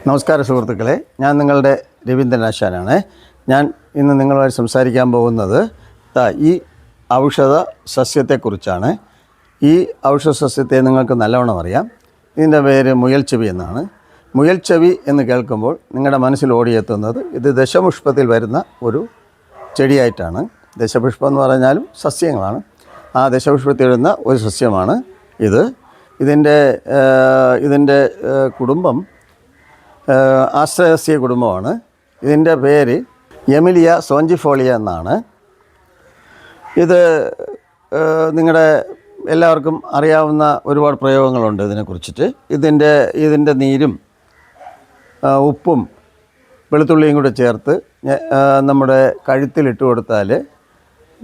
നമസ്കാരം സുഹൃത്തുക്കളെ, ഞാൻ നിങ്ങളുടെ രവീന്ദ്രൻ ആശാനാണ്. ഞാൻ ഇന്ന് നിങ്ങളുമായി സംസാരിക്കാൻ പോകുന്നത് ഈ ഔഷധ സസ്യത്തെക്കുറിച്ചാണ്. ഈ ഔഷധ സസ്യത്തെ നിങ്ങൾക്ക് നല്ലവണ്ണം അറിയാം. ഇതിൻ്റെ പേര് മുയൽച്ചെവി എന്നാണ്. മുയൽച്ചെവി എന്ന് കേൾക്കുമ്പോൾ നിങ്ങളുടെ മനസ്സിൽ ഓടിയെത്തുന്നത് ഇത് ദശപുഷ്പത്തിൽ വരുന്ന ഒരു ചെടിയായിട്ടാണ്. ദശപുഷ്പം എന്ന് പറഞ്ഞാലും സസ്യങ്ങളാണ്. ആ ദശപുഷ്പത്തിൽ വരുന്ന ഒരു സസ്യമാണ് ഇത്. ഇതിൻ്റെ കുടുംബം ആസ്ട്രേസിയ കുടുംബമാണ്. ഇതിൻ്റെ പേര് എമിലിയ സോഞ്ചിഫോളിയ എന്നാണ്. ഇത് നിങ്ങളുടെ എല്ലാവർക്കും അറിയാവുന്ന ഒരുപാട് പ്രയോഗങ്ങളുണ്ട് ഇതിനെക്കുറിച്ചിട്ട്. ഇതിൻ്റെ നീരും ഉപ്പും വെളുത്തുള്ളിയും കൂടെ ചേർത്ത് നമ്മുടെ കഴുത്തിലിട്ട് കൊടുത്താൽ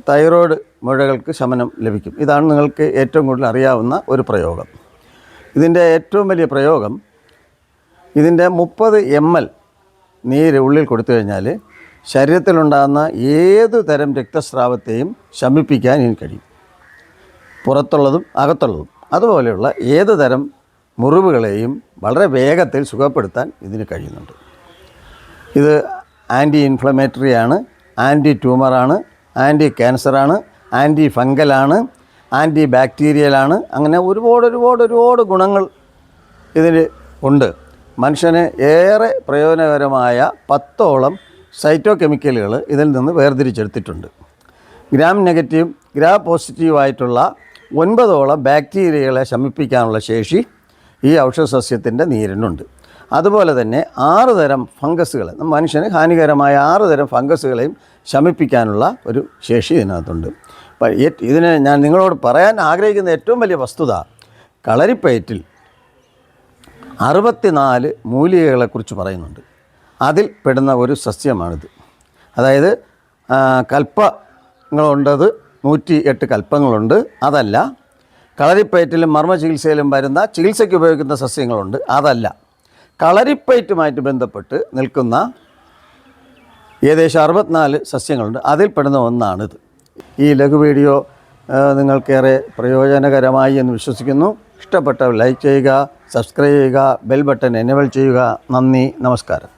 തൈറോയ്ഡ് മുഴകൾക്ക് ശമനം ലഭിക്കും. ഇതാണ് നിങ്ങൾക്ക് ഏറ്റവും കൂടുതൽ അറിയാവുന്ന ഒരു പ്രയോഗം. ഇതിൻ്റെ ഏറ്റവും വലിയ പ്രയോഗം, ഇതിൻ്റെ 30 ml നീര് ഉള്ളിൽ കൊടുത്തു കഴിഞ്ഞാൽ ശരീരത്തിലുണ്ടാകുന്ന ഏതു തരം രക്തസ്രാവത്തെയും ശമിപ്പിക്കാൻ ഇതിന് കഴിയും. പുറത്തുള്ളതും അകത്തുള്ളതും അതുപോലെയുള്ള ഏത് തരം മുറിവുകളെയും വളരെ വേഗത്തിൽ സുഖപ്പെടുത്താൻ ഇതിന് കഴിയുന്നുണ്ട്. ഇത് ആൻറ്റി ഇൻഫ്ലമേറ്ററി ആണ്, ആൻറ്റി ട്യൂമറാണ്, ആൻറ്റി ക്യാൻസറാണ്, ആൻറ്റി ഫംഗലാണ്, ആൻറ്റി ബാക്ടീരിയലാണ്. അങ്ങനെ ഒരുപാട് ഗുണങ്ങൾ ഇതിന് ഉണ്ട്. മനുഷ്യന് ഏറെ പ്രയോജനകരമായ 10ഓളം സൈറ്റോ കെമിക്കലുകൾ ഇതിൽ നിന്ന് വേർതിരിച്ചെടുത്തിട്ടുണ്ട്. ഗ്രാം നെഗറ്റീവ്, ഗ്രാം പോസിറ്റീവായിട്ടുള്ള 9ഓളം ബാക്ടീരിയകളെ ശമിപ്പിക്കാനുള്ള ശേഷി ഈ ഔഷധസസ്യത്തിൻ്റെ നീരിനുണ്ട്. അതുപോലെ തന്നെ 6 തരം ഫംഗസുകൾ, മനുഷ്യന് ഹാനികരമായ 6 തരം ഫംഗസുകളെയും ശമിപ്പിക്കാനുള്ള ഒരു ശേഷി ഇതിനകത്തുണ്ട്. ഇതിന് ഞാൻ നിങ്ങളോട് പറയാൻ ആഗ്രഹിക്കുന്ന ഏറ്റവും വലിയ വസ്തുത, കളരിപ്പയറ്റിൽ 64 മൂലികകളെക്കുറിച്ച് പറയുന്നുണ്ട്. അതിൽ പെടുന്ന ഒരു സസ്യമാണിത്. അതായത് കൽപ്പങ്ങളുണ്ടത് 108 കൽപ്പങ്ങളുണ്ട്. അതല്ല, കളരിപ്പയറ്റിലും മർമ്മ ചികിത്സയിലും വരുന്ന ചികിത്സയ്ക്ക് ഉപയോഗിക്കുന്ന സസ്യങ്ങളുണ്ട്. അതല്ല, കളരിപ്പയറ്റുമായിട്ട് ബന്ധപ്പെട്ട് നിൽക്കുന്ന ഏകദേശം 64 സസ്യങ്ങളുണ്ട്. അതിൽ പെടുന്ന ഒന്നാണിത്. ഈ ലഘു വീഡിയോ നിങ്ങൾക്കേറെ പ്രയോജനകരമായി എന്ന് വിശ്വസിക്കുന്നു. ഇഷ്ടപ്പെട്ടവർ ലൈക്ക് ചെയ്യുക, സബ്സ്ക്രൈബ് ചെയ്യുക, ബെൽ ബട്ടൺ എനേബിൾ ചെയ്യുക. നന്ദി, നമസ്കാരം.